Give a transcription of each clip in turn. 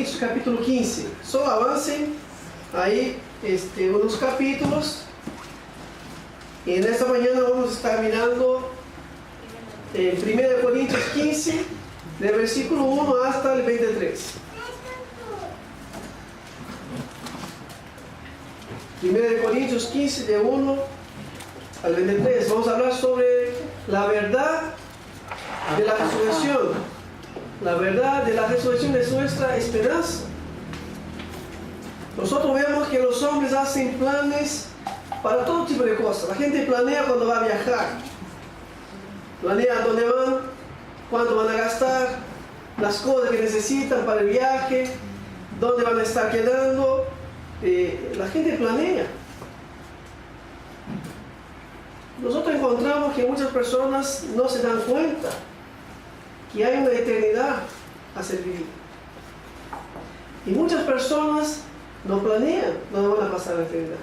Corintios capítulo 15. Solo avancen ahí unos capítulos. Y en esta mañana vamos a estar mirando en 1 Corintios 15, del versículo 1 hasta el 23. 1 Corintios 15, de 1 al 23. Vamos a hablar sobre la verdad de la resurrección. La verdad de la resurrección es nuestra esperanza. Nosotros vemos que los hombres hacen planes para todo tipo de cosas. La gente planea cuando va a viajar. Planea dónde van, cuánto van a gastar, las cosas que necesitan para el viaje, dónde van a estar quedando. La gente planea. Nosotros encontramos que muchas personas no se dan cuenta que hay una eternidad a ser vivida. Y muchas personas no planean dónde van a pasar la eternidad.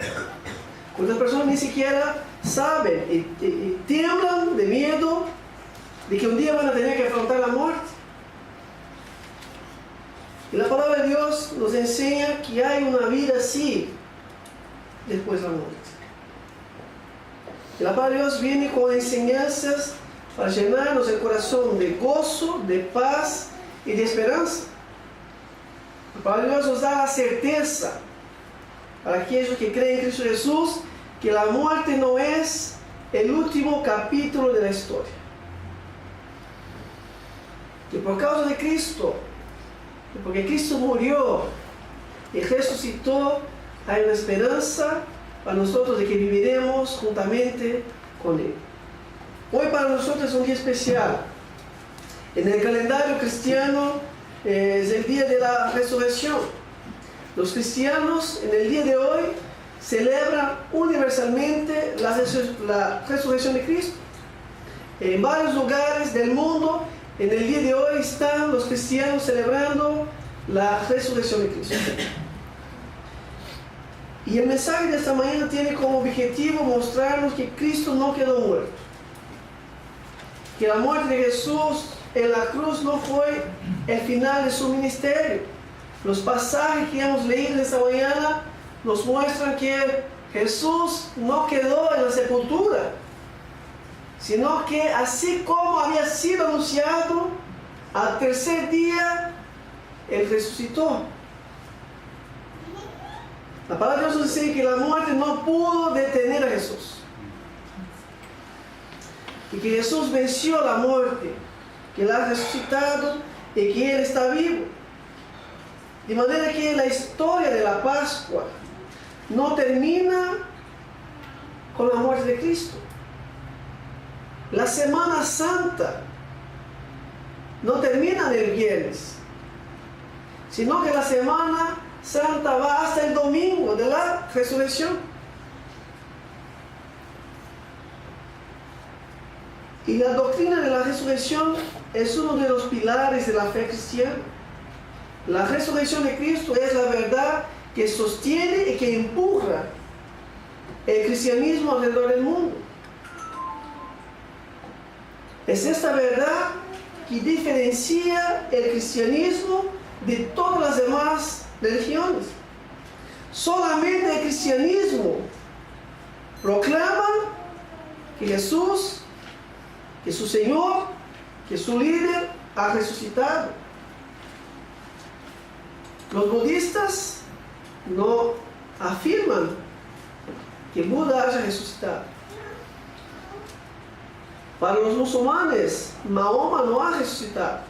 Muchas personas ni siquiera saben y tiemblan de miedo de que un día van a tener que afrontar la muerte. Y la palabra de Dios nos enseña que hay una vida así después de la muerte. Y la palabra de Dios viene con enseñanzas para llenarnos el corazón de gozo, de paz y de esperanza. La palabra de Dios nos da la certeza para aquellos que creen en Cristo Jesús que la muerte no es el último capítulo de la historia. Que por causa de Cristo, porque Cristo murió y resucitó, hay una esperanza para nosotros de que viviremos juntamente con Él. Hoy para nosotros es un día especial. En el calendario cristiano es el día de la resurrección. Los cristianos en el día de hoy celebran universalmente la resurrección de Cristo. En varios lugares del mundo, en el día de hoy están los cristianos celebrando la resurrección de Cristo. Y el mensaje de esta mañana tiene como objetivo mostrarnos que Cristo no quedó muerto. Que la muerte de Jesús en la cruz no fue el final de su ministerio. Los pasajes que hemos leído esta mañana nos muestran que Jesús no quedó en la sepultura, sino que así como había sido anunciado, al tercer día Él resucitó. La palabra de Dios nos dice que la muerte no pudo detener a Jesús. Y que Jesús venció la muerte, que Él ha resucitado y que Él está vivo. De manera que la historia de la Pascua no termina con la muerte de Cristo. La Semana Santa no termina en el viernes, sino que la Semana Santa va hasta el domingo de la resurrección. Y la doctrina de la resurrección es uno de los pilares de la fe cristiana. La resurrección de Cristo es la verdad que sostiene y que empuja el cristianismo alrededor del mundo. Es esta verdad que diferencia el cristianismo de todas las demás religiones. Solamente el cristianismo proclama que Jesús, que su Señor, que su líder ha resucitado. Los budistas no afirman que Buda haya resucitado. Para los musulmanes, Mahoma no ha resucitado,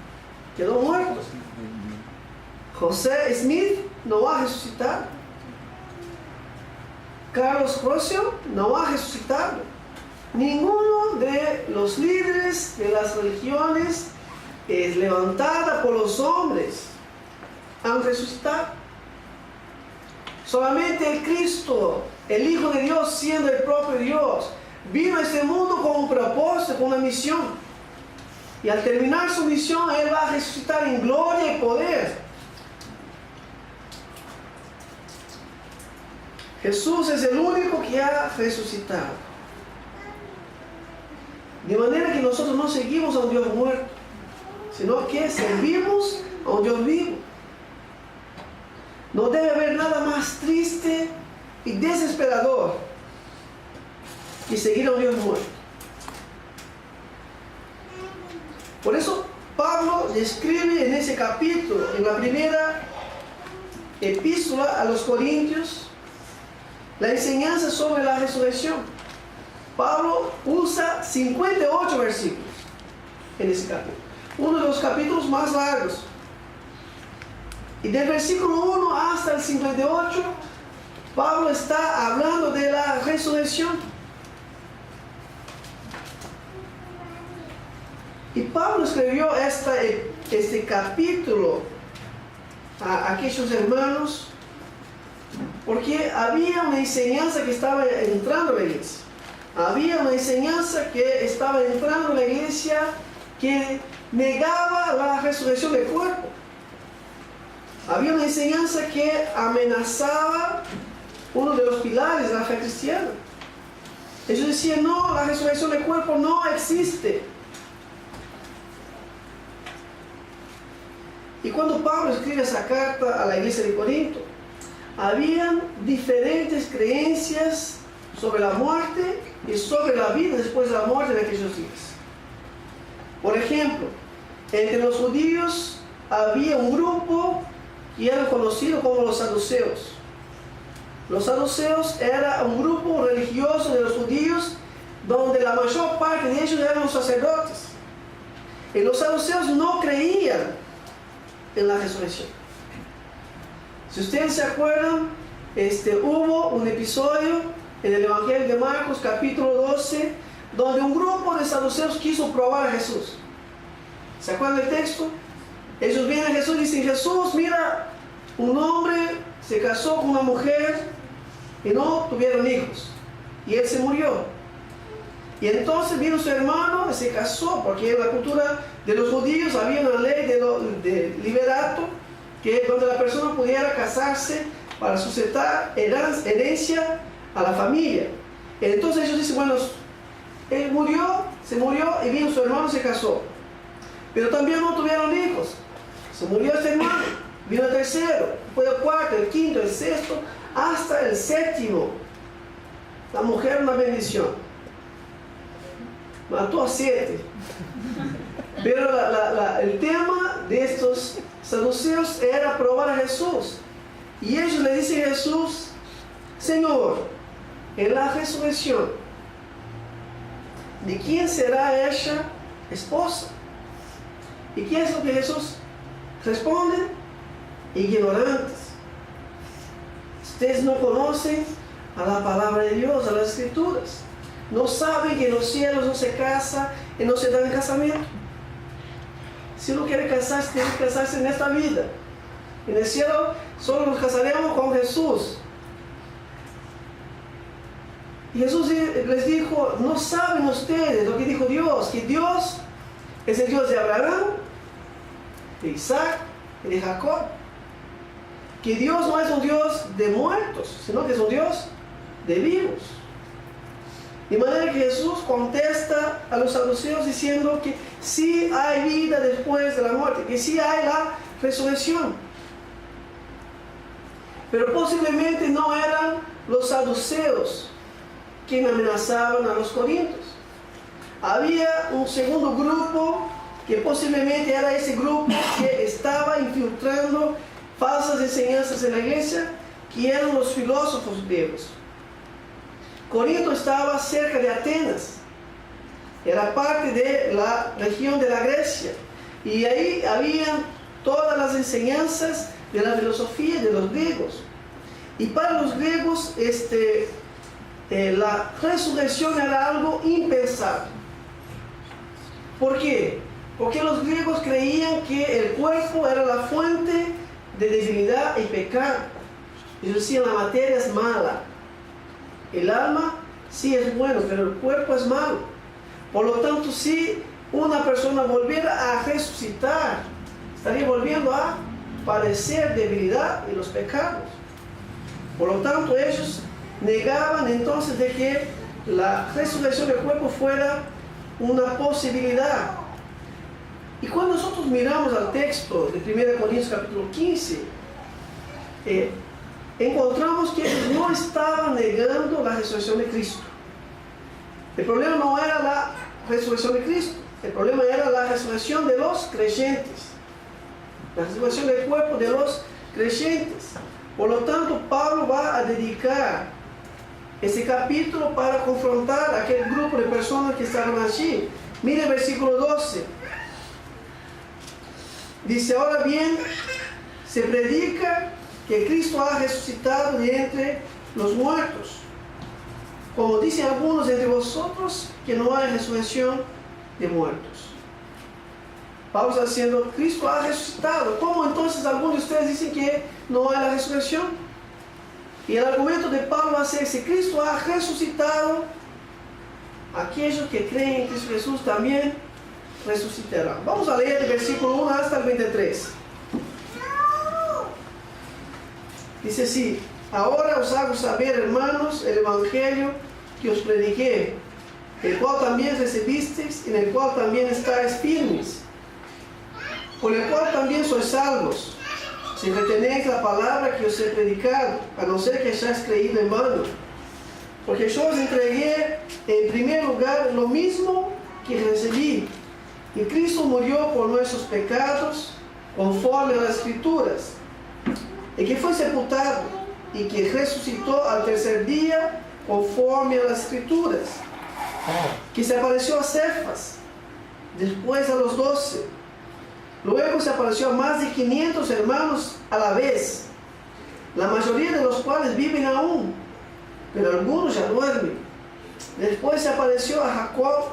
quedó muerto. José Smith no ha resucitado. Carlos Rossio no ha resucitado. Ninguno de los líderes de las religiones es levantada por los hombres han resucitado. Solamente el Cristo, el Hijo de Dios, siendo el propio Dios, vino a este mundo con un propósito, con una misión. Y al terminar su misión, Él va a resucitar en gloria y poder. Jesús es el único que ha resucitado. De manera que nosotros no seguimos a un Dios muerto, sino que servimos a un Dios vivo. No debe haber nada más triste y desesperador que seguir a un Dios muerto. Por eso Pablo describe en ese capítulo, en la primera epístola a los Corintios, la enseñanza sobre la resurrección. Pablo usa 58 versículos en ese capítulo, uno de los capítulos más largos. Y del versículo 1 hasta el 58, Pablo está hablando de la resurrección. Y Pablo escribió este capítulo a aquellos hermanos porque había una enseñanza que estaba entrando en la iglesia. Había una enseñanza que estaba entrando en la iglesia que negaba la resurrección del cuerpo. Había una enseñanza que amenazaba uno de los pilares de la fe cristiana. Ellos decían, no, la resurrección del cuerpo no existe. Y cuando Pablo escribe esa carta a la iglesia de Corinto, habían diferentes creencias sobre la muerte y sobre la vida después de la muerte de aquellos días. Por ejemplo, entre los judíos había un grupo que era conocido como los saduceos. Los saduceos era un grupo religioso de los judíos donde la mayor parte de ellos eran los sacerdotes. Y los saduceos no creían en la resurrección. Si ustedes se acuerdan, hubo un episodio en el Evangelio de Marcos, capítulo 12, donde un grupo de saduceos quiso probar a Jesús. ¿Se acuerdan del texto? Ellos vienen a Jesús y dicen, Jesús, mira, un hombre se casó con una mujer y no tuvieron hijos. Y él se murió. Y entonces vino su hermano y se casó, porque en la cultura de los judíos había una ley de liberato, que donde la persona pudiera casarse para suceder herencia a la familia. Entonces ellos dicen, bueno, él se murió y vino su hermano y se casó. Pero también no tuvieron hijos. Se murió este hermano, vino el tercero, fue el cuarto, el quinto, el sexto, hasta el séptimo. La mujer una bendición. Mató a 7. Pero el tema de estos saduceos era probar a Jesús. Y ellos le dicen a Jesús, Señor, en la resurrección, ¿de quién será ella esposa? ¿Y qué es lo que Jesús responde? Ignorantes. Ustedes no conocen a la palabra de Dios, a las Escrituras. No saben que en los cielos no se casa y no se da en casamiento. Si uno quiere casarse, tiene que casarse en esta vida. En el cielo solo nos casaremos con Jesús. Y Jesús les dijo, no saben ustedes lo que dijo Dios, que Dios es el Dios de Abraham, de Isaac y de Jacob. Que Dios no es un Dios de muertos, sino que es un Dios de vivos. De manera que Jesús contesta a los saduceos diciendo que sí hay vida después de la muerte, que sí hay la resurrección. Pero posiblemente no eran los saduceos quienes amenazaban a los corintios. Había un segundo grupo que posiblemente era ese grupo que estaba infiltrando falsas enseñanzas en la iglesia, que eran los filósofos griegos. Corinto estaba cerca de Atenas, era parte de la región de la Grecia, y ahí habían todas las enseñanzas de la filosofía de los griegos. Y para los griegos la resurrección era algo impensable. ¿Por qué? Porque los griegos creían que el cuerpo era la fuente de debilidad y pecado. Ellos decían, la materia es mala. El alma sí es bueno, pero el cuerpo es malo. Por lo tanto, si una persona volviera a resucitar, estaría volviendo a padecer debilidad y los pecados. Por lo tanto, ellos negaban entonces de que la resurrección del cuerpo fuera una posibilidad. Y cuando nosotros miramos al texto de 1 Corintios capítulo 15, encontramos que ellos no estaban negando la resurrección de Cristo. El problema no era la resurrección de Cristo, el problema era la resurrección de los creyentes, la resurrección del cuerpo de los creyentes. Por lo tanto, Pablo va a dedicar ese capítulo para confrontar a aquel grupo de personas que estaban allí. Mire el versículo 12. Dice: ahora bien, se predica que Cristo ha resucitado de entre los muertos, como dicen algunos entre vosotros que no hay resurrección de muertos. Pablo está diciendo: Cristo ha resucitado. ¿Cómo entonces algunos de ustedes dicen que no hay la resurrección? Y el argumento de Pablo va a ser: si Cristo ha resucitado, aquellos que creen en Cristo Jesús también resucitarán. Vamos a leer el versículo 1 hasta el 23. Dice así: ahora os hago saber, hermanos, el evangelio que os prediqué, el cual también recibisteis, en el cual también estáis firmes, por el cual también sois salvos, si retenéis la palabra que os he predicado, a no ser que hayáis creído en vano. Porque yo os entregué en primer lugar lo mismo que recibí, que Cristo murió por nuestros pecados, conforme a las Escrituras, y que fue sepultado, y que resucitó al tercer día, conforme a las Escrituras, que se apareció a Cefas, después a los 12, luego se apareció a más de 500 hermanos a la vez, la mayoría de los cuales viven aún, pero algunos ya duermen. Después se apareció a Jacob,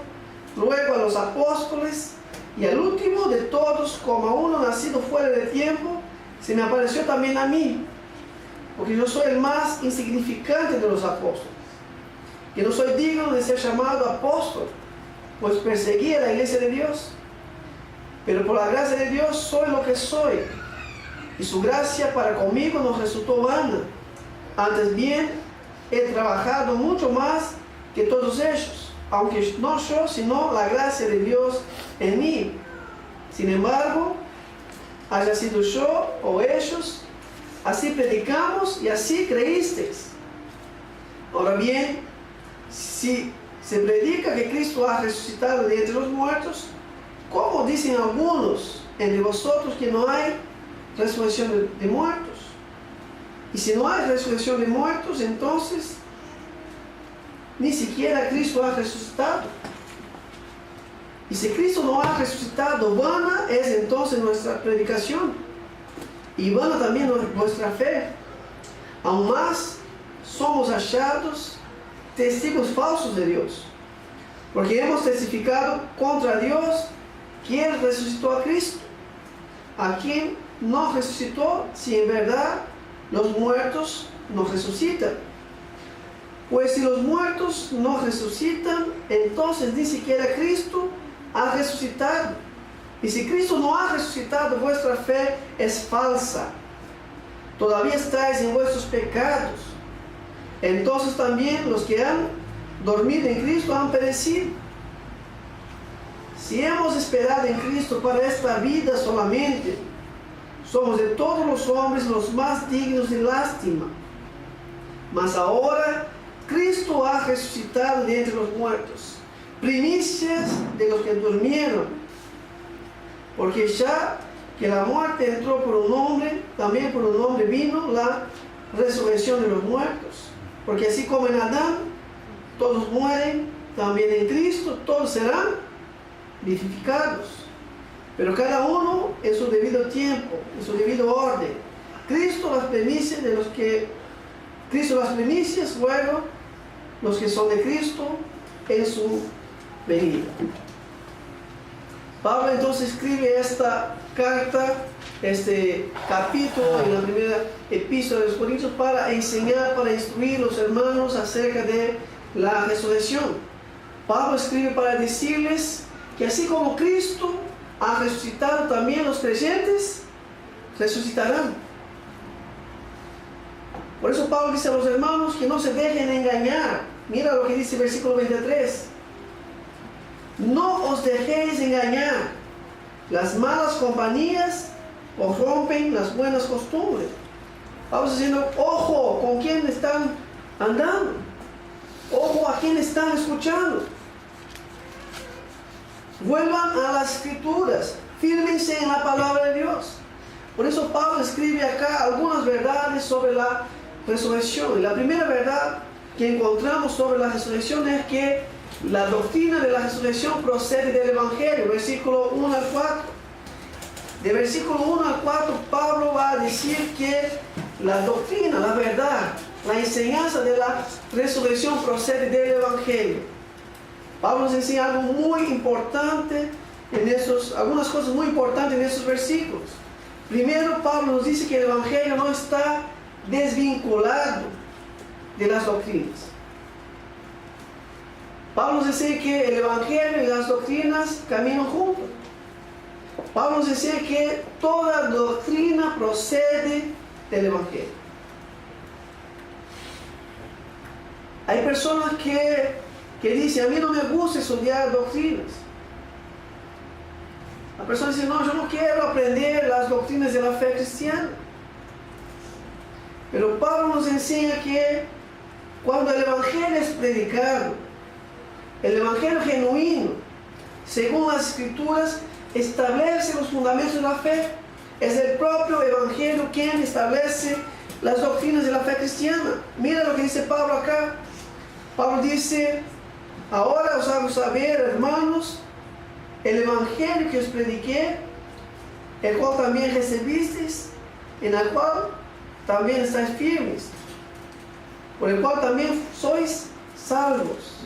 luego a los apóstoles, y al último de todos, como a uno nacido fuera de tiempo, se me apareció también a mí, porque yo soy el más insignificante de los apóstoles, que no soy digno de ser llamado apóstol, pues perseguí a la iglesia de Dios. Pero por la gracia de Dios soy lo que soy, y su gracia para conmigo no resultó vana. Antes bien, he trabajado mucho más que todos ellos, aunque no yo, sino la gracia de Dios en mí. Sin embargo, haya sido yo o ellos, así predicamos y así creísteis. Ahora bien, si se predica que Cristo ha resucitado de entre los muertos, ¿cómo dicen algunos entre vosotros que no hay resurrección de muertos? Y si no hay resurrección de muertos, entonces ni siquiera Cristo ha resucitado. Y si Cristo no ha resucitado, vana es entonces nuestra predicación, y vana también nuestra fe. Aún más, somos hallados testigos falsos de Dios, porque hemos testificado contra Dios que Él resucitó a Cristo, a quien no resucitó, si en verdad los muertos no resucitan. Pues si los muertos no resucitan, entonces ni siquiera Cristo ha resucitado. Y si Cristo no ha resucitado, vuestra fe es falsa. Todavía estáis en vuestros pecados. Entonces también los que han dormido en Cristo han perecido. Si hemos esperado en Cristo para esta vida solamente, somos de todos los hombres los más dignos de lástima. Mas ahora Cristo ha resucitado de entre los muertos, primicias de los que durmieron. Porque ya que la muerte entró por un hombre, también por un hombre vino la resurrección de los muertos. Porque así como en Adán todos mueren, también en Cristo todos serán vivificados, pero cada uno en su debido tiempo, en su debido orden. Cristo las primicias, luego los que son de Cristo en su venida. Pablo entonces escribe esta carta, este capítulo en la primera epístola de los Corintios, para enseñar, para instruir a los hermanos acerca de la resurrección. Pablo escribe para decirles que así como Cristo ha resucitado, también los creyentes resucitarán. Por eso Pablo dice a los hermanos que no se dejen engañar. Mira lo que dice el versículo 23. No os dejéis engañar. Las malas compañías corrompen las buenas costumbres. Pablo está diciendo, ojo con quién están andando, ojo a quién están escuchando. Vuelvan a las escrituras, fírmense en la palabra de Dios. Por eso Pablo escribe acá algunas verdades sobre la resurrección. Y la primera verdad que encontramos sobre la resurrección es que la doctrina de la resurrección procede del Evangelio, versículo 1 al 4. De versículo 1 al 4, Pablo va a decir que la doctrina, la verdad, la enseñanza de la resurrección procede del Evangelio. Pablo nos enseña algo muy importante algunas cosas muy importantes en estos versículos. Primero, Pablo nos dice que el Evangelio no está desvinculado de las doctrinas. Pablo nos enseña que el Evangelio y las doctrinas caminan juntos. Pablo nos enseña que toda doctrina procede del Evangelio. Hay personas que dicen, a mí no me gusta estudiar doctrinas. La persona dice, no, yo no quiero aprender las doctrinas de la fe cristiana. Pero Pablo nos enseña que cuando el Evangelio es predicado, el Evangelio genuino, según las Escrituras, establece los fundamentos de la fe. Es el propio Evangelio quien establece las doctrinas de la fe cristiana. Mira lo que dice Pablo acá. Pablo dice, ahora os hago saber, hermanos, el Evangelio que os prediqué, el cual también recibisteis, en el cual también estáis firmes, por el cual también sois salvos.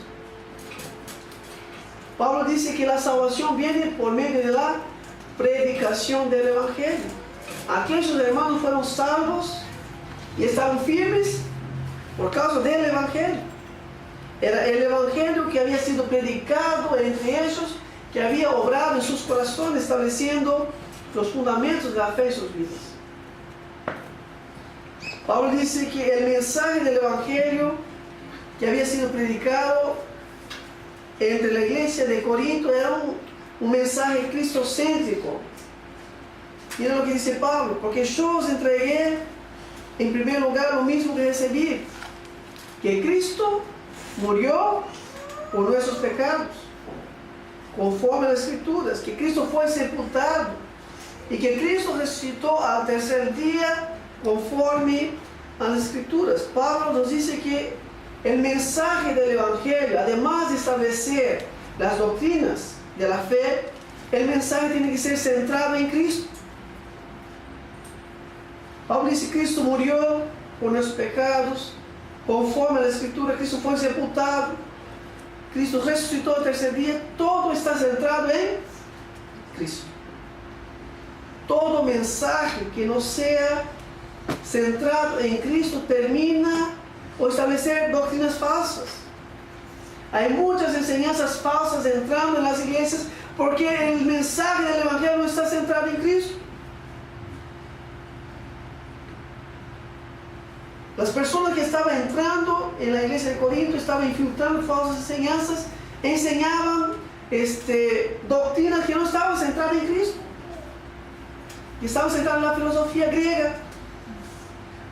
Pablo dice que la salvación viene por medio de la predicación del Evangelio. Aquellos hermanos fueron salvos y estaban firmes por causa del Evangelio. Era el Evangelio que había sido predicado entre ellos, que había obrado en sus corazones, estableciendo los fundamentos de la fe en sus vidas. Pablo dice que el mensaje del Evangelio que había sido predicado entre la iglesia de Corinto era un mensaje cristocéntrico. Mira lo que dice Pablo, porque yo os entregué en primer lugar lo mismo que recibí, que Cristo murió por nuestros pecados, conforme a las Escrituras, que Cristo fue sepultado y que Cristo resucitó al tercer día, conforme a las Escrituras. Pablo nos dice que el mensaje del Evangelio, además de establecer las doctrinas de la fe, el mensaje tiene que ser centrado en Cristo. Pablo dice que Cristo murió por nuestros pecados, conforme a la Escritura, Cristo fue sepultado, Cristo resucitó el tercer día. Todo está centrado en Cristo. Todo mensaje que no sea centrado en Cristo termina por establecer doctrinas falsas. Hay muchas enseñanzas falsas entrando en las iglesias porque el mensaje del Evangelio no está centrado en Cristo. Las personas que estaban entrando en la iglesia de Corinto estaban infiltrando falsas enseñanzas, enseñaban doctrinas que no estaban centradas en Cristo, que estaban centradas en la filosofía griega.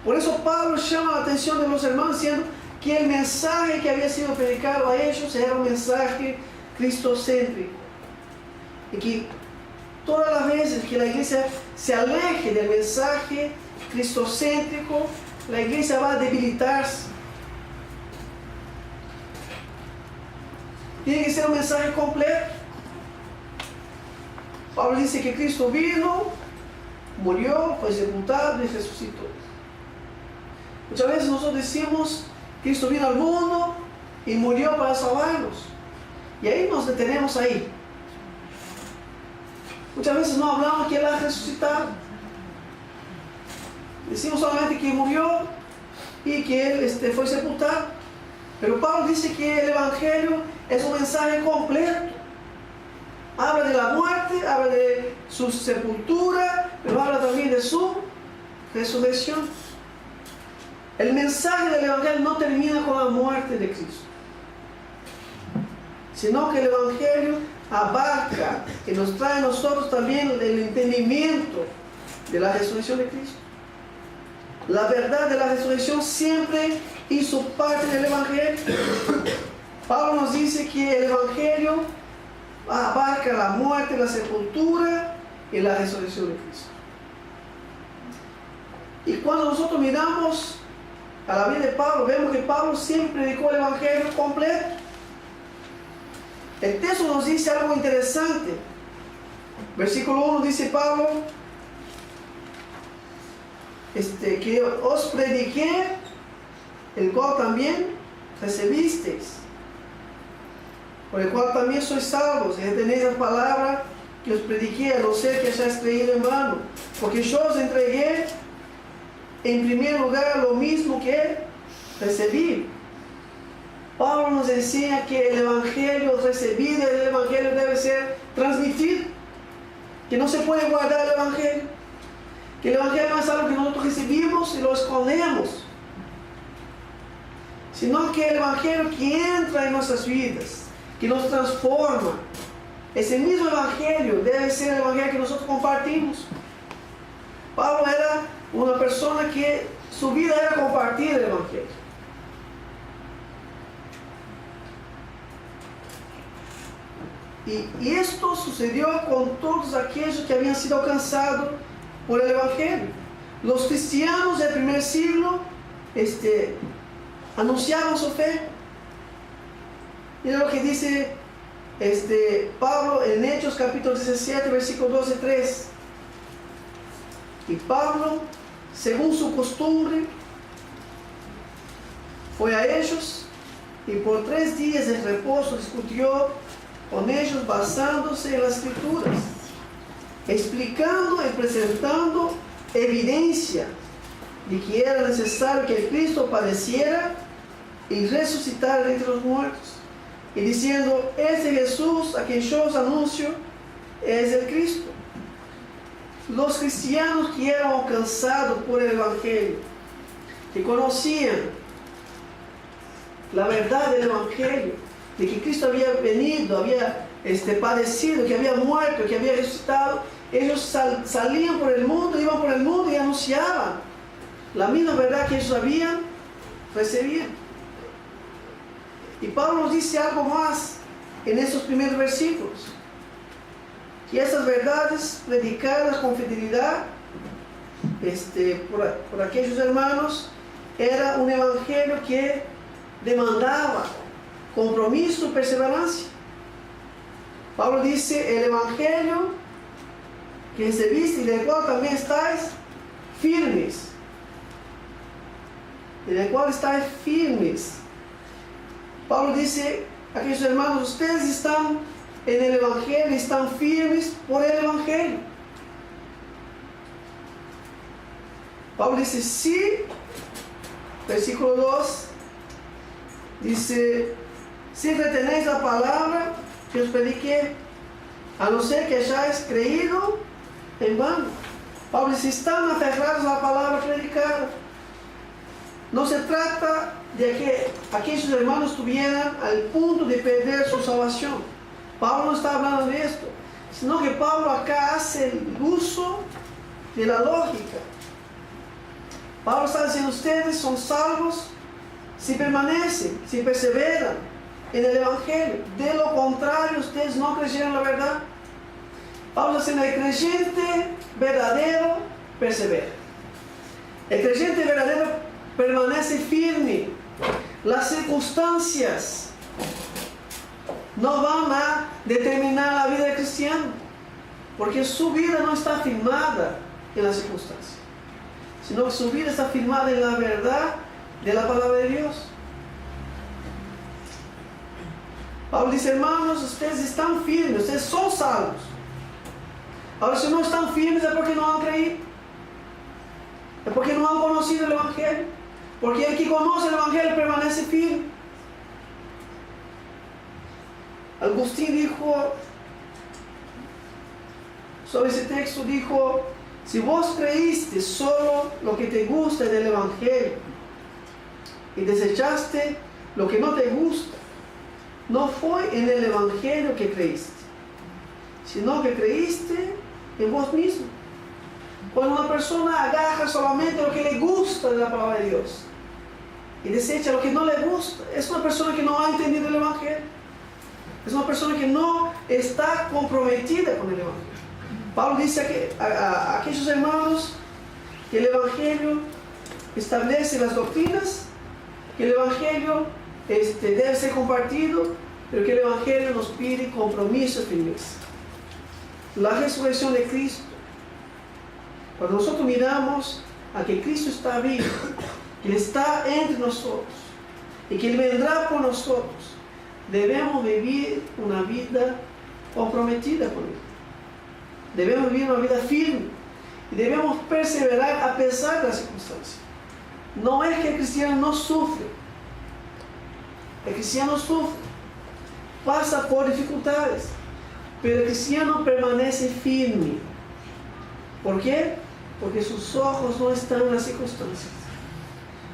Por eso Pablo llama la atención de los hermanos diciendo que el mensaje que había sido predicado a ellos era un mensaje cristocéntrico, y que todas las veces que la iglesia se aleje del mensaje cristocéntrico, la iglesia va a debilitarse. Tiene que ser un mensaje completo. Pablo dice que Cristo vino, murió, fue sepultado y resucitó. Muchas veces nosotros decimos, Cristo vino al mundo y murió para salvarnos. Y ahí nos detenemos ahí. Muchas veces no hablamos que Él ha resucitado. Decimos solamente que murió y que Él fue sepultado. Pero Pablo dice que el Evangelio es un mensaje completo. Habla de la muerte, habla de su sepultura, pero habla también de su resurrección. El mensaje del Evangelio no termina con la muerte de Cristo, sino que el Evangelio abarca, que nos trae a nosotros también el entendimiento de la resurrección de Cristo. La verdad de la resurrección siempre hizo parte del Evangelio. Pablo nos dice que el Evangelio abarca la muerte, la sepultura y la resurrección de Cristo. Y cuando nosotros miramos a la vida de Pablo, vemos que Pablo siempre predicó el Evangelio completo. El texto nos dice algo interesante. Versículo 1 dice Pablo, que os prediqué, el cual también recibisteis, por el cual también sois salvos, y tenéis la palabra que os prediqué, a no ser que hayáis creído en vano, porque yo os entregué en primer lugar lo mismo que recibí. Pablo nos enseña que el Evangelio recibido, el Evangelio debe ser transmitido, que no se puede guardar el Evangelio, que el Evangelio no es algo que nosotros recibimos y lo escondemos, sino que el Evangelio que entra en nuestras vidas, que nos transforma, ese mismo Evangelio debe ser el Evangelio que nosotros compartimos. Pablo era una persona que su vida era compartir el Evangelio. Y esto sucedió con todos aquellos que habían sido alcanzados por el Evangelio. Los cristianos del primer siglo anunciaban su fe. Mira lo que dice Pablo en Hechos capítulo 17, versículo 12-3. Y Pablo, según su costumbre, fue a ellos y por 3 días de reposo discutió con ellos basándose en las Escrituras, explicando y presentando evidencia de que era necesario que el Cristo padeciera y resucitara entre los muertos, y diciendo, este Jesús a quien yo os anuncio es el Cristo. Los cristianos que eran alcanzados por el Evangelio, que conocían la verdad del Evangelio, de que Cristo había venido, había padecido, que había muerto, que había resucitado, ellos salían por el mundo, iban por el mundo y anunciaban la misma verdad que ellos habían recibido. Y Pablo nos dice algo más en esos primeros versículos, que esas verdades predicadas con fidelidad por aquellos hermanos era un evangelio que demandaba compromiso y perseverancia. Pablo dice, el evangelio que recibiste y del cual también estáis firmes, en el cual estáis firmes. Pablo dice a aquellos hermanos, ustedes están en el Evangelio, están firmes por el Evangelio. Pablo dice, sí, versículo 2, dice, si retenéis la palabra que os prediqué, a no ser que hayáis creído en vano. Pablo dice, están aferrados a la palabra predicada. No se trata de que aquellos hermanos estuvieran al punto de perder su salvación. Pablo no está hablando de esto, sino que Pablo acá hace el uso de la lógica. Pablo está diciendo, ustedes son salvos si permanecen, si perseveran en el Evangelio. De lo contrario, ustedes no creyeron la verdad. Pablo está diciendo, el creyente verdadero persevera. El creyente verdadero permanece firme. Las circunstancias no van a determinar la vida del cristiano, porque su vida no está firmada en las circunstancias, sino que su vida está firmada en la verdad de la palabra de Dios. Pablo dice, hermanos, ustedes están firmes, ustedes son salvos. Ahora, si no están firmes es porque no han creído, es porque no han conocido el Evangelio, porque el que conoce el Evangelio permanece firme. Agustín dijo, sobre ese texto dijo, si vos creíste solo lo que te gusta del Evangelio y desechaste lo que no te gusta, no fue en el Evangelio que creíste, sino que creíste en vos mismo. Cuando una persona agarra solamente lo que le gusta de la palabra de Dios y desecha lo que no le gusta, es una persona que no ha entendido el Evangelio. Es una persona que no está comprometida con el Evangelio. Pablo dice a aquellos hermanos que el Evangelio establece las doctrinas, que el Evangelio debe ser compartido, pero que el Evangelio nos pide compromiso y firmeza. La resurrección de Cristo, cuando nosotros miramos a que Cristo está vivo, que Él está entre nosotros y que Él vendrá por nosotros, debemos vivir una vida comprometida con Él. Debemos vivir una vida firme y debemos perseverar a pesar de las circunstancias. No es que el cristiano no sufre. El cristiano sufre, pasa por dificultades, pero el cristiano permanece firme. ¿Por qué? Porque sus ojos no están en las circunstancias,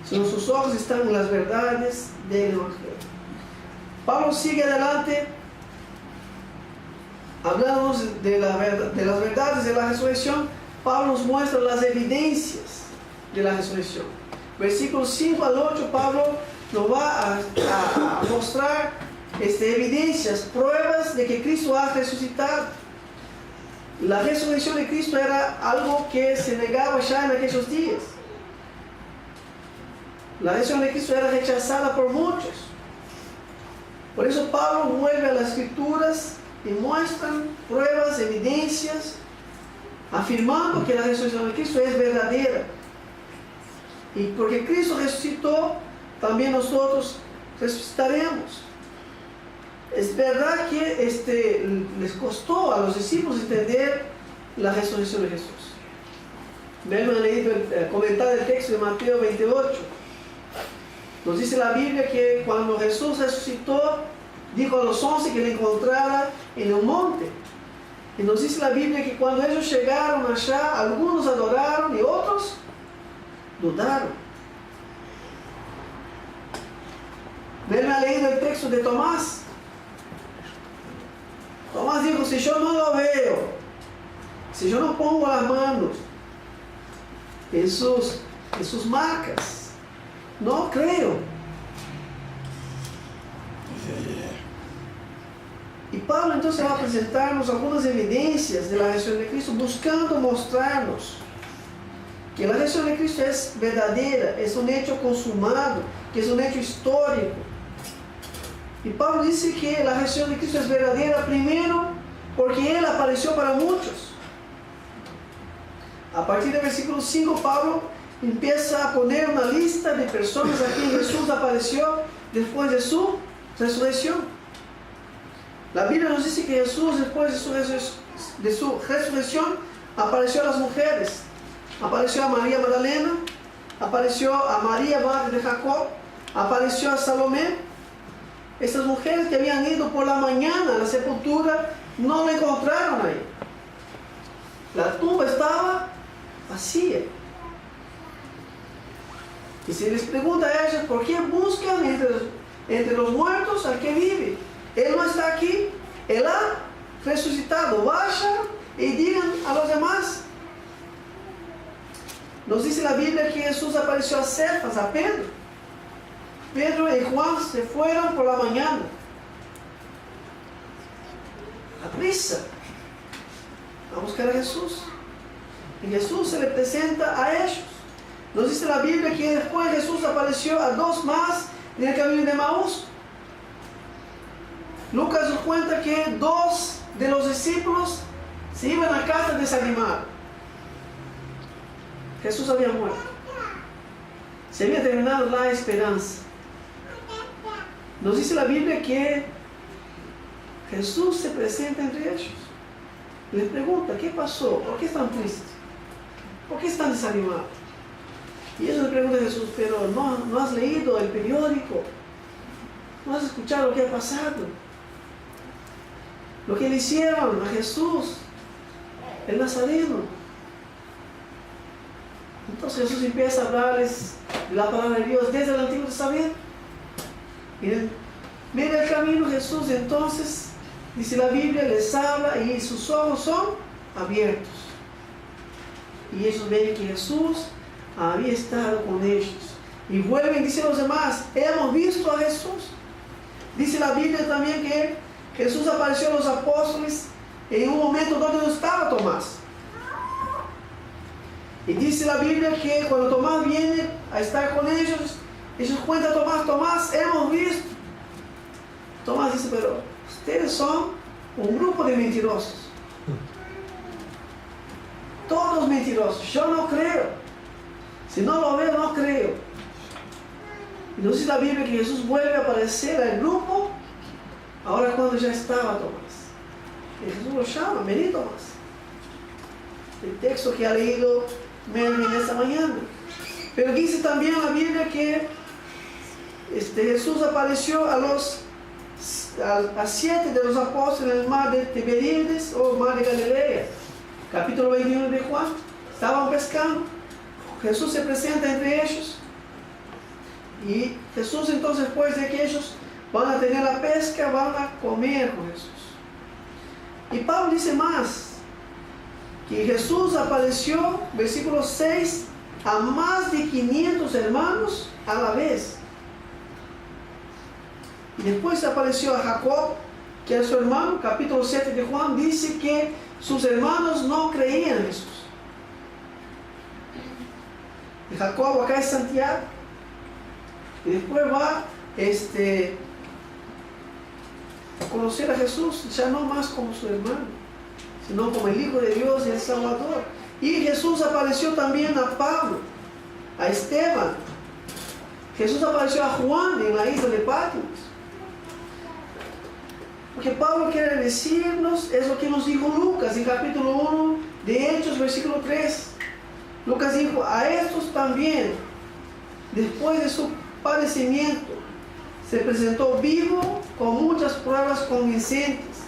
sino sus ojos están en las verdades del Evangelio. Pablo sigue adelante, hablándonos de las verdades de la resurrección. Pablo nos muestra las evidencias de la resurrección. Versículos 5 al 8, Pablo nos va a mostrar evidencias, pruebas de que Cristo ha resucitado. La resurrección de Cristo era algo que se negaba ya en aquellos días. La resurrección de Cristo era rechazada por muchos. Por eso Pablo vuelve a las Escrituras y muestran pruebas, evidencias, afirmando que la resurrección de Cristo es verdadera. Y porque Cristo resucitó, también nosotros resucitaremos. Es verdad que les costó a los discípulos entender la resurrección de Jesús. Me han leído el comentario del texto de Mateo 28. Nos dice la Biblia que cuando Jesús resucitó, dijo a los 11 que le encontrara en un monte. Y nos dice la Biblia que cuando ellos llegaron allá, algunos adoraron y otros dudaron. Me han leído el texto de Tomás. Tomás dijo, si yo no lo veo, si yo no pongo las manos en sus marcas, no creo. Y Pablo entonces va a presentarnos algunas evidencias de la resurrección de Cristo, buscando mostrarnos que la resurrección de Cristo es verdadera, es un hecho consumado, que es un hecho histórico. Y Pablo dice que la resurrección de Cristo es verdadera primero porque Él apareció para muchos. A partir del versículo 5, Pablo empieza a poner una lista de personas a quien Jesús apareció después de su resurrección. La Biblia nos dice que Jesús, después de su resurrección, apareció a las mujeres. Apareció a María Magdalena, apareció a María, madre de Jacob, apareció a Salomé. Estas mujeres que habían ido por la mañana a la sepultura no la encontraron ahí. La tumba estaba vacía. Y se les pregunta a ellas, ¿por qué buscan entre los muertos al que vive? Él no está aquí, Él ha resucitado. Vayan y digan a los demás. Nos dice la Biblia que Jesús apareció a Cefas, a Pedro. Pedro y Juan se fueron por la mañana, a prisa, a buscar a Jesús. Y Jesús se le presenta a ellos. Nos dice la Biblia que después Jesús apareció a dos más en el camino de Maús. Lucas nos cuenta que dos de los discípulos se iban a casa desanimados. Jesús había muerto. Se había terminado la esperanza. Nos dice la Biblia que Jesús se presenta entre ellos. Les pregunta, ¿qué pasó? ¿Por qué están tristes? ¿Por qué están desanimados? Y ellos le preguntan a Jesús, pero ¿no has leído el periódico? ¿No has escuchado lo que ha pasado? Lo que le hicieron a Jesús, el Nazareno. Entonces Jesús empieza a hablarles de la palabra de Dios desde el Antiguo Testamento. Miren, mira el camino Jesús, entonces, dice la Biblia, les habla y sus ojos son abiertos. y ellos ven que Jesús había estado con ellos. Y vuelven y dicen los demás, hemos visto a Jesús. Dice la Biblia también que Jesús apareció a los apóstoles en un momento donde no estaba Tomás. Y dice la Biblia que cuando Tomás viene a estar con ellos, ellos cuentan a Tomás, Tomás, hemos visto. Tomás dice, pero ustedes son un grupo de mentirosos. Todos mentirosos, yo no creo. Si no lo veo, no creo. Y nos dice la Biblia que Jesús vuelve a aparecer al grupo, ahora cuando ya estaba Tomás. Y Jesús lo llama, vení Tomás. El texto que ha leído Melvin esta mañana. Pero dice también la Biblia que Jesús apareció a 7 de los apóstoles en el mar de Tiberíades o mar de Galilea. Capítulo 21 de Juan. Estaban pescando. Jesús se presenta entre ellos. Y Jesús entonces, después de que ellos van a tener la pesca, van a comer con Jesús. Y Pablo dice más, que Jesús apareció, versículo 6, a más de 500 hermanos a la vez. Y después apareció a Jacob, que era su hermano. Capítulo 7 de Juan dice que sus hermanos no creían en Jesús. Y Jacob acá es Santiago. Y después va a conocer a Jesús, ya no más como su hermano, sino como el Hijo de Dios y el Salvador. Y Jesús apareció también a Pablo, a Esteban. Jesús apareció a Juan en la isla de Patmos. Lo que Pablo quiere decirnos es lo que nos dijo Lucas en capítulo 1 de Hechos, versículo 3. Lucas dijo, a estos también, después de su padecimiento, se presentó vivo con muchas pruebas convincentes,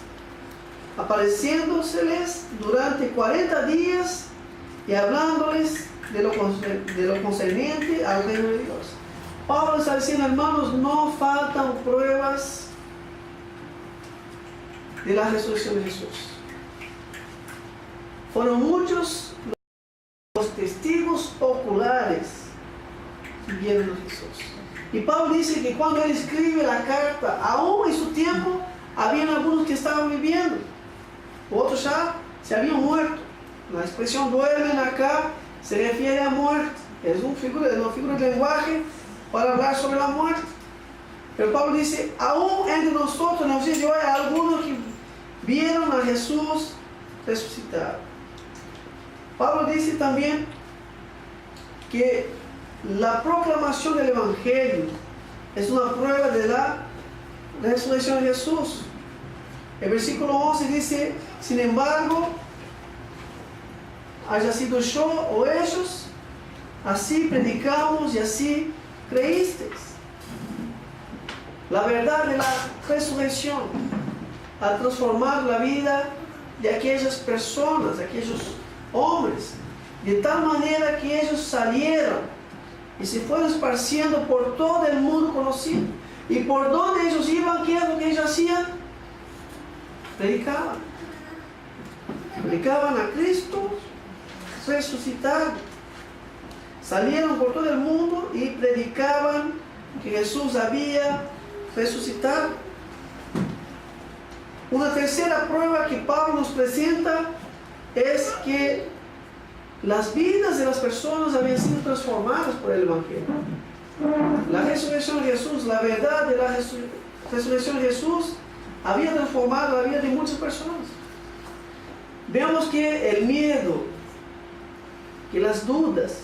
apareciéndoseles durante 40 días y hablándoles de lo concerniente al reino de Dios. Pablo está diciendo, hermanos, no faltan pruebas de la resurrección de Jesús. Fueron muchos los testigos oculares que vieron a Jesús. Y Pablo dice que cuando él escribe la carta, aún en su tiempo, habían algunos que estaban viviendo, otros ya se habían muerto. La expresión duermen acá se refiere a muerte. Es una figura de lenguaje para hablar sobre la muerte. Pero Pablo dice, aún entre nosotros, en los días de hoy, hay algunos que vieron a Jesús resucitado. Pablo dice también que la proclamación del Evangelio es una prueba de la resurrección de Jesús. El versículo 11 dice, sin embargo, haya sido yo o ellos, así predicamos y así creísteis. La verdad de la resurrección ha transformado la vida de aquellas personas, de aquellos hombres, de tal manera que ellos salieron y se fueron esparciendo por todo el mundo conocido. Y por donde ellos iban, ¿qué es lo que ellos hacían? Predicaban. Predicaban a Cristo resucitado. Salieron por todo el mundo y predicaban que Jesús había resucitado. Una tercera prueba que Pablo nos presenta es que las vidas de las personas habían sido transformadas por el Evangelio. La resurrección de Jesús, la verdad de la resurrección de Jesús había transformado la vida de muchas personas. Vemos que el miedo, que las dudas,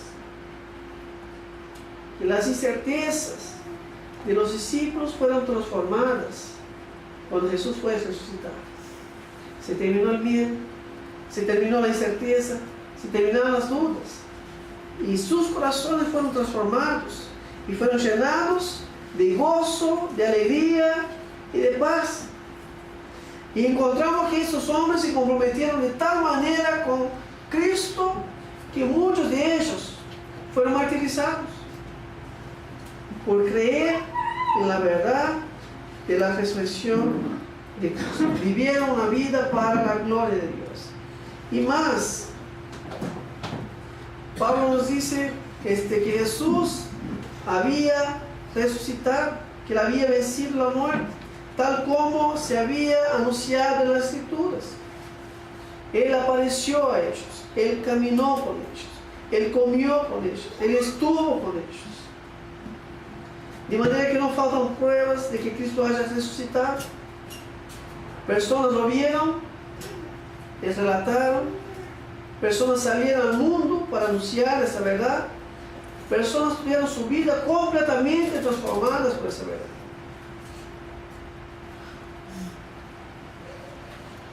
que las incertezas de los discípulos fueron transformadas cuando Jesús fue resucitado. Se terminó el miedo, se terminó la incerteza, se terminaron las dudas y sus corazones fueron transformados y fueron llenados de gozo, de alegría y de paz. Y encontramos que estos hombres se comprometieron de tal manera con Cristo que muchos de ellos fueron martirizados por creer en la verdad de la resurrección de Cristo. Vivieron una vida para la gloria de Dios. Y más, Pablo nos dice que Jesús había resucitado, que él había vencido la muerte, tal como se había anunciado en las Escrituras. Él apareció a ellos, él caminó con ellos, él comió con ellos, él estuvo con ellos. De manera que no faltan pruebas de que Cristo haya resucitado. Personas lo vieron, les relataron, personas salieron al mundo para anunciar esa verdad, personas tuvieron su vida completamente transformadas por esa verdad.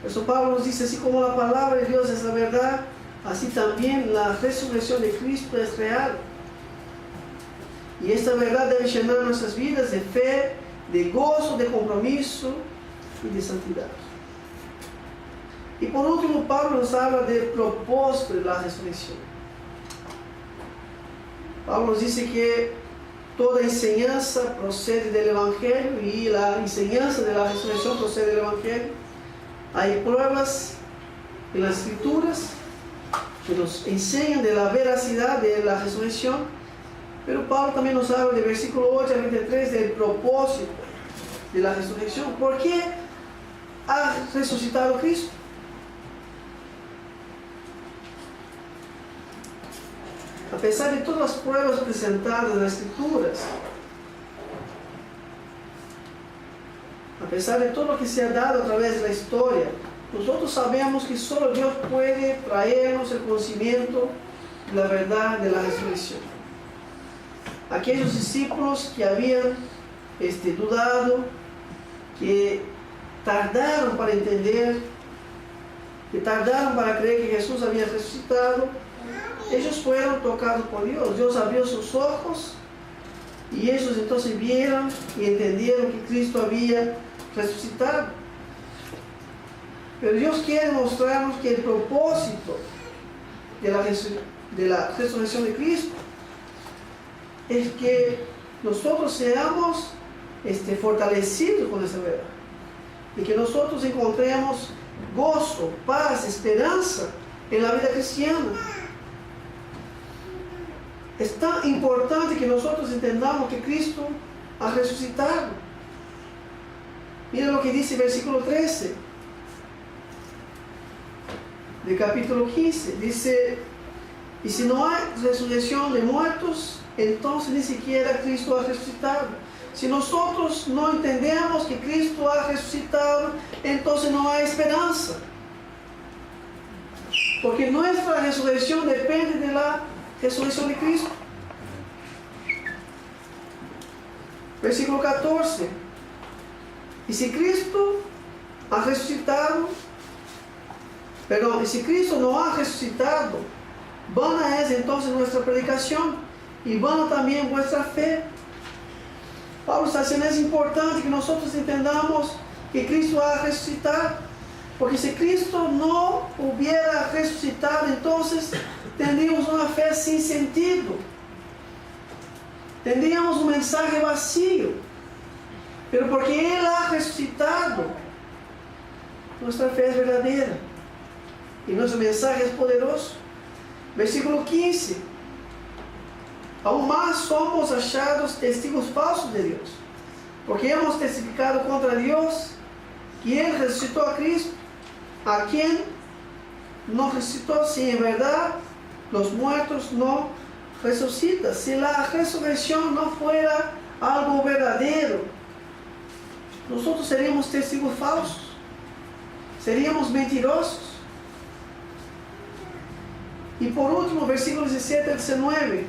Eso Pablo nos dice, así como la palabra de Dios es la verdad, así también la resurrección de Cristo es real. Y esta verdad debe llenar nuestras vidas de fe, de gozo, de compromiso y de santidad. Y por último, Pablo nos habla del propósito de la resurrección. Pablo nos dice que toda enseñanza procede del Evangelio y la enseñanza de la resurrección procede del Evangelio. Hay pruebas en las Escrituras que nos enseñan de la veracidad de la resurrección, pero Pablo también nos habla del versículo 8 al 23 del propósito de la resurrección. ¿Por qué ha resucitado Cristo? A pesar de todas las pruebas presentadas en las Escrituras, a pesar de todo lo que se ha dado a través de la historia, nosotros sabemos que solo Dios puede traernos el conocimiento de la verdad de la resurrección. Aquellos discípulos que habían dudado, que tardaron para entender, que tardaron para creer que Jesús había resucitado, ellos fueron tocados por Dios. Dios abrió sus ojos y ellos entonces vieron y entendieron que Cristo había resucitado. Pero Dios quiere mostrarnos que el propósito de la resurrección de Cristo es que nosotros seamos fortalecidos con esa verdad y que nosotros encontremos gozo, paz, esperanza en la vida cristiana. Es tan importante que nosotros entendamos que Cristo ha resucitado. Mira lo que dice el versículo 13 del capítulo 15. Dice, y si no hay resurrección de muertos, entonces ni siquiera Cristo ha resucitado. Si nosotros no entendemos que Cristo ha resucitado, entonces no hay esperanza. Porque nuestra resurrección depende de la resurrección de Cristo. Versículo 14. Y si Cristo ha resucitado, y si Cristo no ha resucitado, vana es entonces nuestra predicación y vana también vuestra fe. Pablo está diciendo, es importante que nosotros entendamos que Cristo ha resucitado, porque si Cristo no hubiera resucitado, entonces tendríamos una fe sin sentido, tendríamos un mensaje vacío. Pero porque Él ha resucitado, nuestra fe es verdadera y nuestro mensaje es poderoso. Versículo 15. Aún más somos achados testigos falsos de Dios, porque hemos testificado contra Dios que Él resucitó a Cristo, a quien no resucitó, si en verdad los muertos no resucitan. Si la resurrección no fuera algo verdadero, nosotros seríamos testigos falsos, seríamos mentirosos. Y por último, versículos 17 al 19,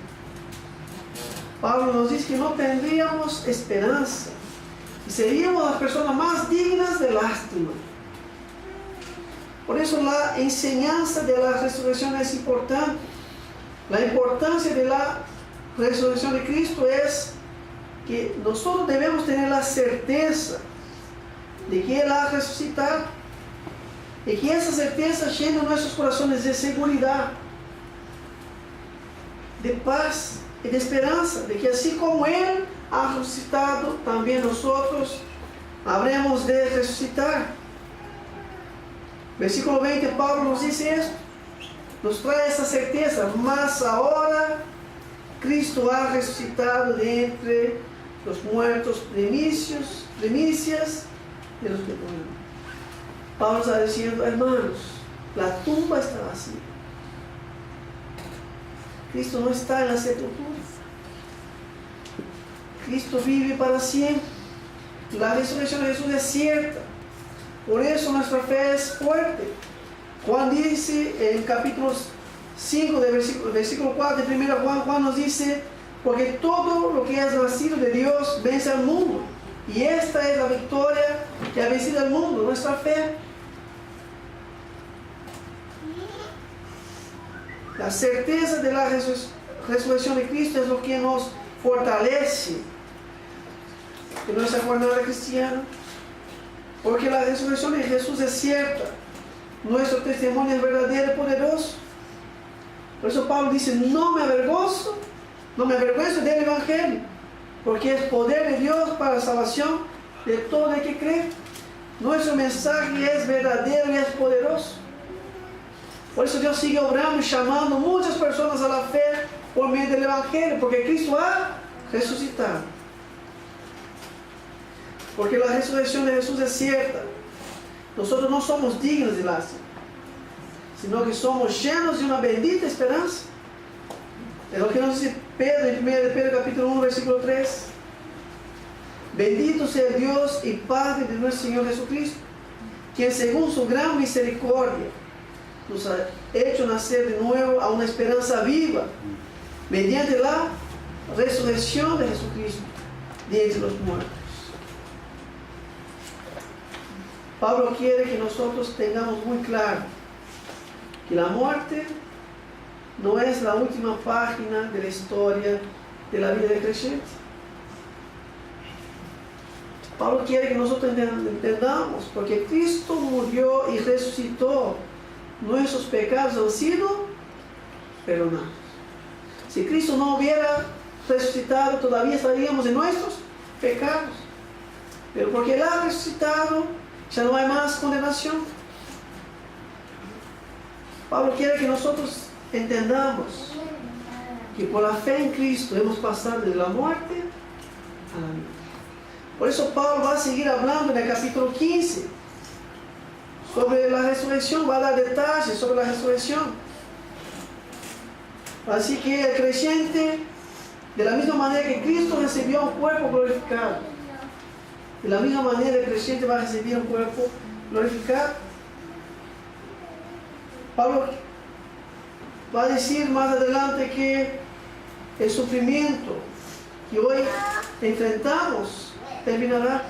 Pablo nos dice que no tendríamos esperanza y seríamos las personas más dignas de lástima. Por eso la enseñanza de la resurrección es importante. La importancia de la resurrección de Cristo es que nosotros debemos tener la certeza de que Él ha resucitado y que esa certeza llena nuestros corazones de seguridad, de paz y de esperanza, de que así como Él ha resucitado, también nosotros habremos de resucitar. Versículo 20, Pablo nos dice esto: nos trae esa certeza, mas ahora Cristo ha resucitado de entre los muertos, primicias de los que duermen. Pablo está diciendo, hermanos, la tumba está vacía. Cristo no está en la sepultura. Cristo vive para siempre. La resurrección de Jesús es cierta. Por eso nuestra fe es fuerte. Juan dice en capítulo 5, versículo 4 de 1 Juan, Juan nos dice, porque todo lo que es nacido de Dios vence al mundo. Y esta es la victoria que ha vencido al mundo, nuestra fe. La certeza de la resurrección de Cristo es lo que nos fortalece en nuestra jornada cristiana. Porque la resurrección de Jesús es cierta. Nuestro testimonio es verdadero y poderoso. Por eso Pablo dice, no me avergüenzo del Evangelio, porque es poder de Dios para la salvación de todo el que cree. Nuestro mensaje es verdadero y es poderoso. Por eso Dios sigue obrando y llamando a muchas personas a la fe por medio del Evangelio, porque Cristo ha resucitado. Porque la resurrección de Jesús es cierta. Nosotros no somos dignos de lástima, sino que somos llenos de una bendita esperanza. Es lo que nos dice Pedro en 1 Pedro capítulo 1, versículo 3. Bendito sea Dios y Padre de nuestro Señor Jesucristo, quien según su gran misericordia nos ha hecho nacer de nuevo a una esperanza viva, mediante la resurrección de Jesucristo de entre los muertos. Pablo quiere que nosotros tengamos muy claro que la muerte no es la última página de la historia de la vida del creyente. Pablo quiere que nosotros entendamos, porque Cristo murió y resucitó, nuestros pecados han sido perdonados. Si Cristo no hubiera resucitado, todavía estaríamos en nuestros pecados. Pero porque Él ha resucitado, ya no hay más condenación. Pablo quiere que nosotros entendamos que por la fe en Cristo hemos pasado de la muerte a la vida. Por eso Pablo va a seguir hablando en el capítulo 15 sobre la resurrección, va a dar detalles sobre la resurrección. Así que el creyente, de la misma manera que Cristo recibió un cuerpo glorificado, de la misma manera el creyente va a recibir un cuerpo glorificado. Pablo va a decir más adelante que el sufrimiento que hoy enfrentamos terminará.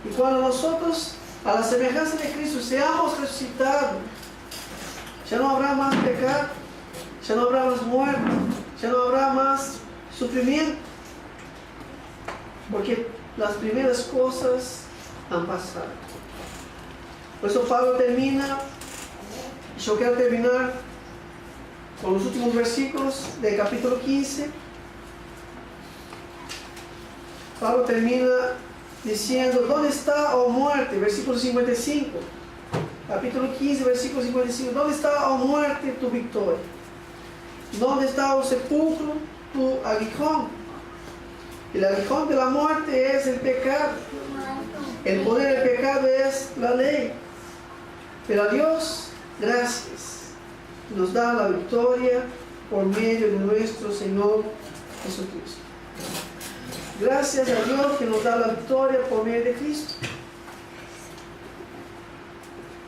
Y cuando nosotros, a la semejanza de Cristo, seamos resucitados, ya no habrá más pecado, ya no habrá más muerte, ya no habrá más sufrimiento, porque las primeras cosas han pasado. Por eso Pablo termina. Yo quiero terminar con los últimos versículos del capítulo 15. Pablo termina diciendo, ¿dónde está, oh muerte? Versículo 55. Capítulo 15, versículo 55. ¿Dónde está, oh muerte, tu victoria? ¿Dónde está, oh sepulcro, tu aguijón? El aguijón de la muerte es el pecado. El poder del pecado es la ley. Pero a Dios, gracias, nos da la victoria por medio de nuestro Señor Jesucristo. Gracias a Dios que nos da la victoria por medio de Cristo.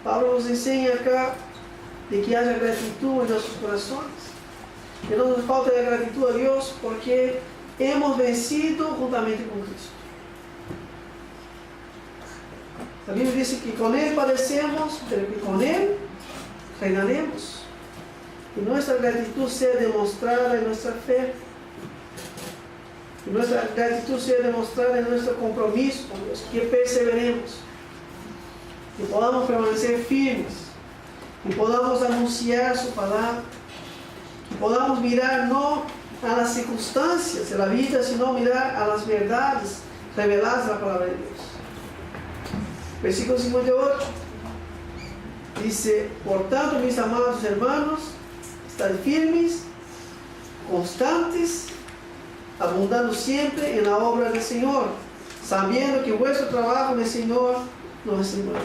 Pablo nos enseña acá de que haya gratitud en nuestros corazones. Que no nos falte la gratitud a Dios porque hemos vencido juntamente con Cristo. La Biblia dice que con Él padecemos, pero que con Él reinaremos. Que nuestra gratitud sea demostrada en nuestra fe. Que nuestra gratitud sea demostrada en nuestro compromiso con Dios. Que perseveremos. Que podamos permanecer firmes. Que podamos anunciar su palabra. Que podamos mirar no a las circunstancias de la vida, sino mirar a las verdades reveladas en la palabra de Dios. Versículo 58. Dice, por tanto, mis amados hermanos, estad firmes, constantes, abundando siempre en la obra del Señor, sabiendo que vuestro trabajo en el Señor no es en vano.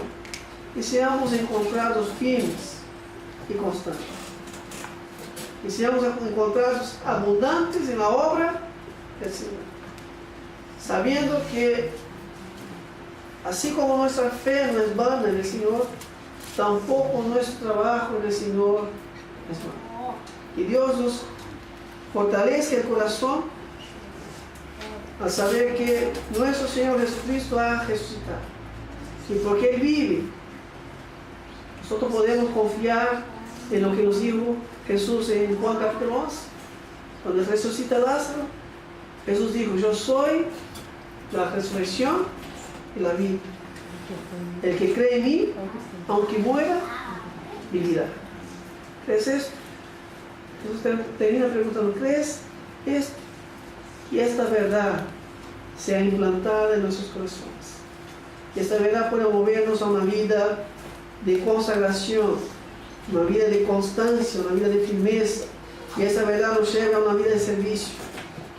Y seamos encontrados firmes y constantes. Y seamos encontrados abundantes en la obra del Señor, sabiendo que así como nuestra fe no es vana en el Señor, tampoco nuestro trabajo en el Señor es vano. Y Dios nos fortalece el corazón al saber que nuestro Señor Jesucristo ha resucitado. Y porque Él vive, nosotros podemos confiar en lo que nos dijo Jesús en Juan capítulo 11. Cuando resucita Lázaro, Jesús dijo, yo soy la resurrección y la vida. El que cree en mí, aunque muera, vivirá. ¿Crees esto? Jesús termina preguntando, ¿crees esto? Y esta verdad sea implantada en nuestros corazones. Y esta verdad puede movernos a una vida de consagración, una vida de constancia, una vida de firmeza. Y esta verdad nos lleva a una vida de servicio.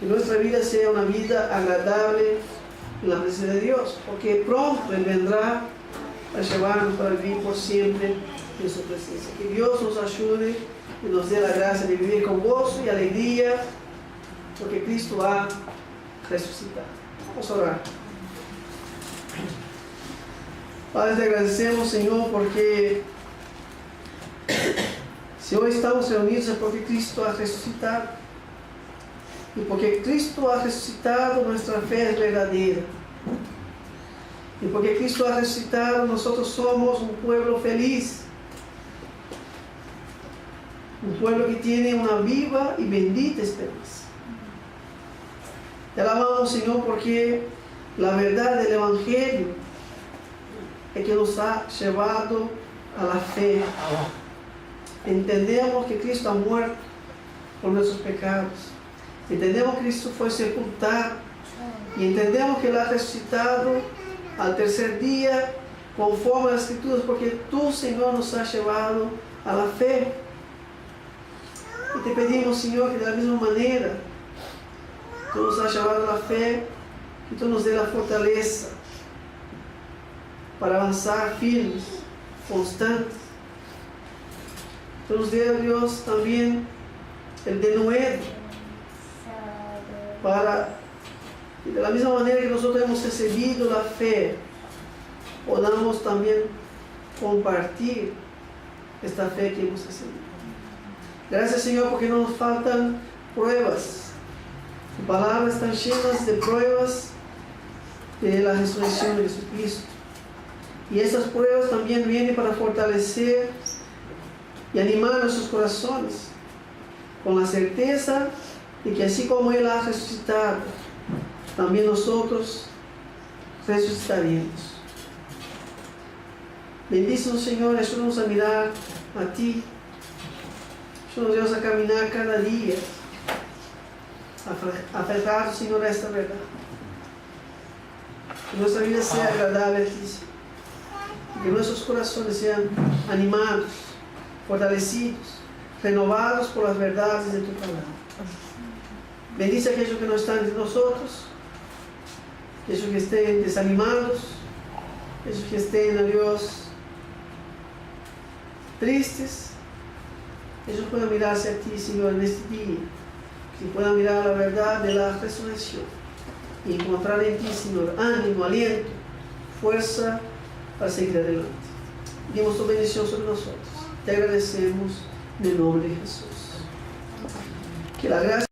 Que nuestra vida sea una vida agradable en la presencia de Dios, porque pronto Él vendrá a llevarnos para vivir por siempre en su presencia. Que Dios nos ayude y nos dé la gracia de vivir con gozo y alegría, porque Cristo ha resucitado. Vamos a orar. Padre, te agradecemos, Señor, porque si hoy estamos reunidos es porque Cristo ha resucitado. Y porque Cristo ha resucitado, nuestra fe es verdadera. Y porque Cristo ha resucitado, nosotros somos un pueblo feliz. Un pueblo que tiene una viva y bendita esperanza. Te alabamos, Señor, porque la verdad del Evangelio es que nos ha llevado a la fe. Entendemos que Cristo ha muerto por nuestros pecados. Entendemos que Cristo fue sepultado. Y entendemos que Él ha resucitado al tercer día conforme a las Escrituras, porque tú, Señor, nos has llevado a la fe. Y te pedimos, Señor, que de la misma manera tú nos has llevado a la fe, que tú nos dé la fortaleza para avanzar firmes, constantes. Tú nos dé, Dios, también el denuedo para, de la misma manera que nosotros hemos recibido la fe, podamos también compartir esta fe que hemos recibido. Gracias, Señor, porque no nos faltan pruebas. Tu palabra están llenas de pruebas de la resurrección de Jesucristo. Y esas pruebas también vienen para fortalecer y animar nuestros corazones con la certeza de que así como Él ha resucitado, también nosotros resucitaremos. Bendícenos, Señor, ayúdanos a mirar a Ti. Ayúdanos a caminar cada día aferrados, Señor, a esta verdad. Que nuestra vida sea agradable a Ti, Señor. Que nuestros corazones sean animados, fortalecidos, renovados por las verdades de Tu palabra. Bendice a aquellos que no están entre nosotros, aquellos que estén desanimados, aquellos que estén, a Dios, tristes. Ellos puedan mirar hacia Ti, Señor, en este día. Que puedan mirar la verdad de la resurrección y encontrar en Ti, Señor, ánimo, aliento, fuerza para seguir adelante. Demos Tu bendición sobre nosotros. Te agradecemos en el nombre de Jesús. Que la gracia